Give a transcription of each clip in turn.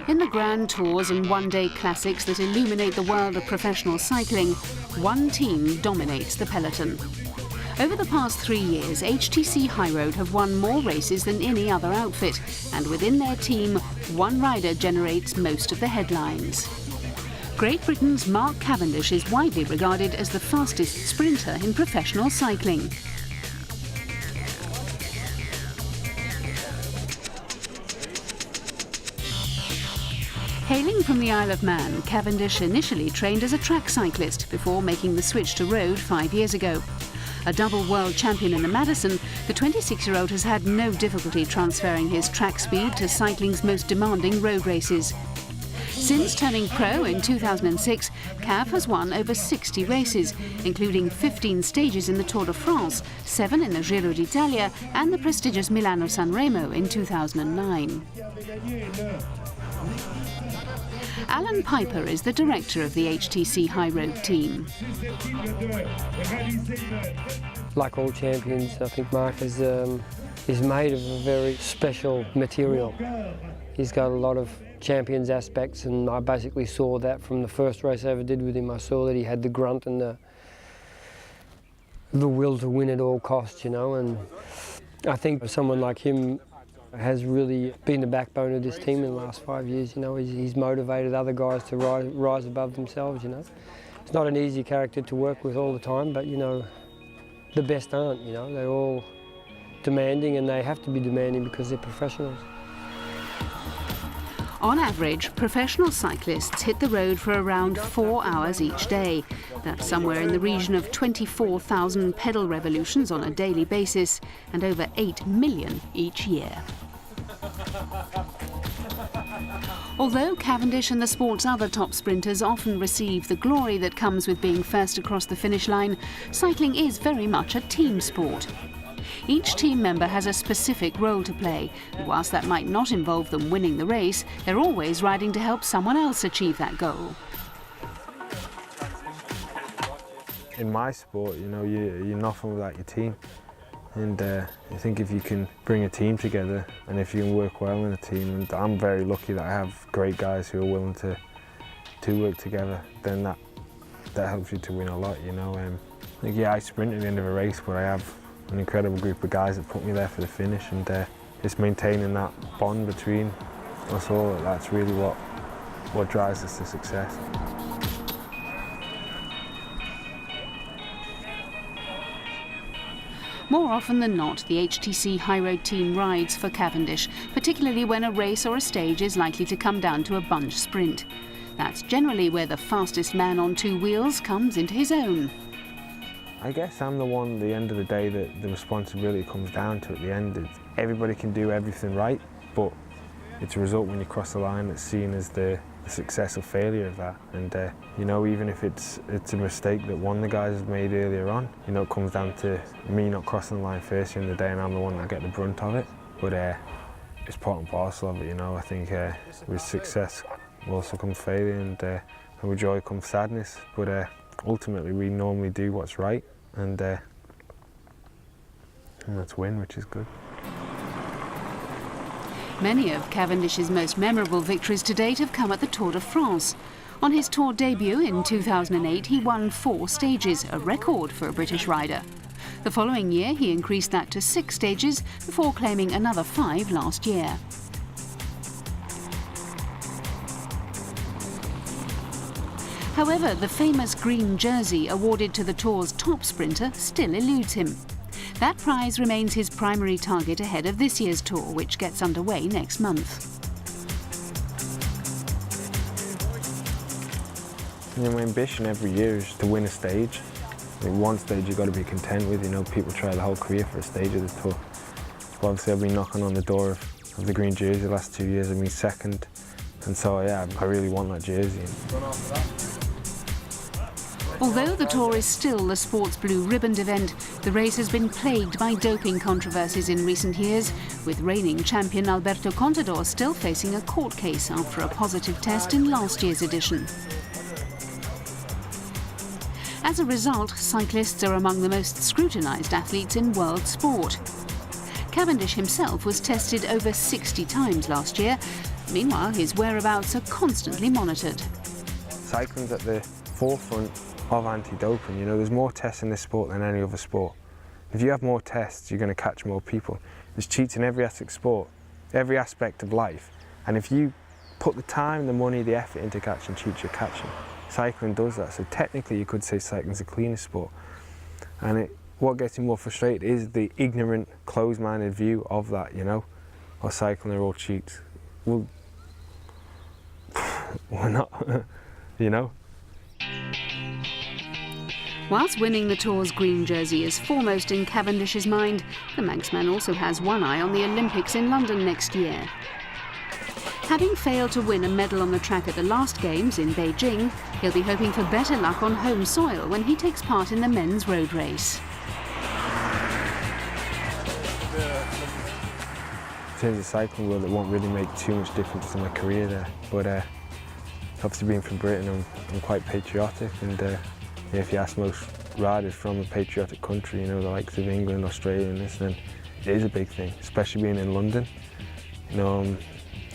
In the Grand Tours and one-day classics that illuminate the world of professional cycling, one team dominates the peloton. Over the past 3 years, HTC High Road have won more races than any other outfit, and within their team, one rider generates most of the headlines. Great Britain's Mark Cavendish is widely regarded as the fastest sprinter in professional cycling. Hailing from the Isle of Man, Cavendish initially trained as a track cyclist before making the switch to road 5 years ago. A double world champion in the Madison, the 26-year-old has had no difficulty transferring his track speed to cycling's most demanding road races. Since turning pro in 2006, Cav has won over 60 races, including 15 stages in the Tour de France, 7 in the Giro d'Italia and the prestigious Milano-San Remo in 2009. Alan Piper is the director of the HTC High Road team. Like all champions, I think Mark is made of a very special material. He's got a lot of champions aspects, and I basically saw that from the first race I ever did with him. I saw that he had the grunt and the will to win at all costs, you know, and I think someone like him has really been the backbone of this team in the last 5 years. You know, he's motivated other guys to rise above themselves, you know. It's not an easy character to work with all the time, but, you know, the best aren't, you know. They're all demanding, and they have to be demanding because they're professionals. On average, professional cyclists hit the road for around 4 hours each day. That's somewhere in the region of 24,000 pedal revolutions on a daily basis and over 8 million each year. Although Cavendish and the sport's other top sprinters often receive the glory that comes with being first across the finish line, cycling is very much a team sport. Each team member has a specific role to play, and whilst that might not involve them winning the race, they're always riding to help someone else achieve that goal. In my sport, you know, you're nothing without your team. And I think if you can bring a team together, and if you can work well in a team, and I'm very lucky that I have great guys who are willing to work together, then that helps you to win a lot, you know. Like, yeah, I sprint at the end of a race, but I have an incredible group of guys that put me there for the finish, and it's maintaining that bond between us all. That's really what drives us to success. More often than not, the HTC High Road team rides for Cavendish, particularly when a race or a stage is likely to come down to a bunch sprint. That's generally where the fastest man on two wheels comes into his own. I guess I'm the one at the end of the day that the responsibility comes down to at the end. Everybody can do everything right, but it's a result when you cross the line that's seen as the success or failure of that. And you know, even if it's a mistake that one of the guys has made earlier on, you know, it comes down to me not crossing the line first in the day, and I'm the one that get the brunt of it. But it's part and parcel of it, you know. I think with success also comes failure, and with joy comes sadness. But ultimately, we normally do what's right, and that's win, which is good. Many of Cavendish's most memorable victories to date have come at the Tour de France. On his Tour debut in 2008, he won 4 stages, a record for a British rider. The following year, he increased that to 6 stages before claiming another 5 last year. However, the famous green jersey awarded to the Tour's top sprinter still eludes him. That prize remains his primary target ahead of this year's Tour, which gets underway next month. You know, my ambition every year is to win a stage. I mean, one stage you've got to be content with. You know, people try the whole career for a stage of the Tour. But obviously I've been knocking on the door of the green jersey the last 2 years. I've been second, and so yeah, I really want that jersey. Although the Tour is still the sport's blue-ribboned event, the race has been plagued by doping controversies in recent years, with reigning champion Alberto Contador still facing a court case after a positive test in last year's edition. As a result, cyclists are among the most scrutinised athletes in world sport. Cavendish himself was tested over 60 times last year, Meanwhile, his whereabouts are constantly monitored. Cycling's at the forefront of anti-doping. You know, there's more tests in this sport than any other sport. If you have more tests, you're going to catch more people. There's cheats in every aspect of sport, every aspect of life. And if you put the time, the money, the effort into catching cheats, you're catching. Cycling does that. So technically, you could say cycling's the cleanest sport. And what gets me more frustrated is the ignorant, closed-minded view of that, you know? Or cycling are all cheats. Well, we're not, you know? Whilst winning the Tour's green jersey is foremost in Cavendish's mind, the Manxman also has one eye on the Olympics in London next year. Having failed to win a medal on the track at the last Games in Beijing, he'll be hoping for better luck on home soil when he takes part in the men's road race. In terms of cycling world, it won't really make too much difference to my career there. But obviously being from Britain, I'm quite patriotic, and if you ask most riders from a patriotic country, you know, the likes of England, Australia and this, then it is a big thing, especially being in London. You know,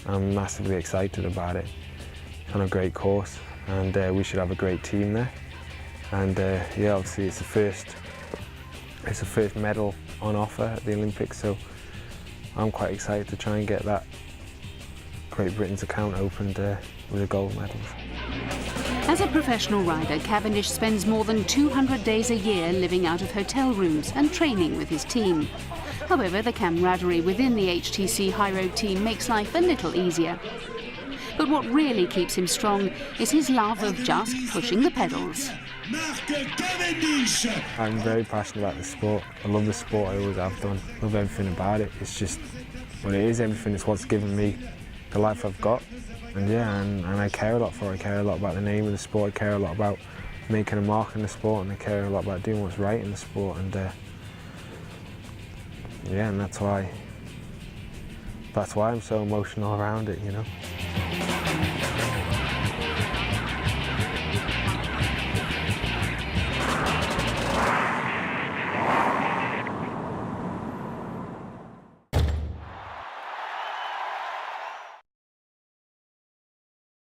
I'm massively excited about it. It's on a great course, and we should have a great team there. And yeah, obviously it's the first medal on offer at the Olympics, so I'm quite excited to try and get that Great Britain's account opened with the gold medals. As a professional rider, Cavendish spends more than 200 days a year living out of hotel rooms and training with his team. However, the camaraderie within the HTC High Road team makes life a little easier. But what really keeps him strong is his love of just pushing the pedals. Mark Cavendish! I'm very passionate about the sport. I love the sport, I always have done. I love everything about it. It's just, well, it is everything. It's what's given me the life I've got. And yeah, and I care a lot for it. I care a lot about the name of the sport. I care a lot about making a mark in the sport, and I care a lot about doing what's right in the sport. And yeah, and that's why I'm so emotional around it, you know.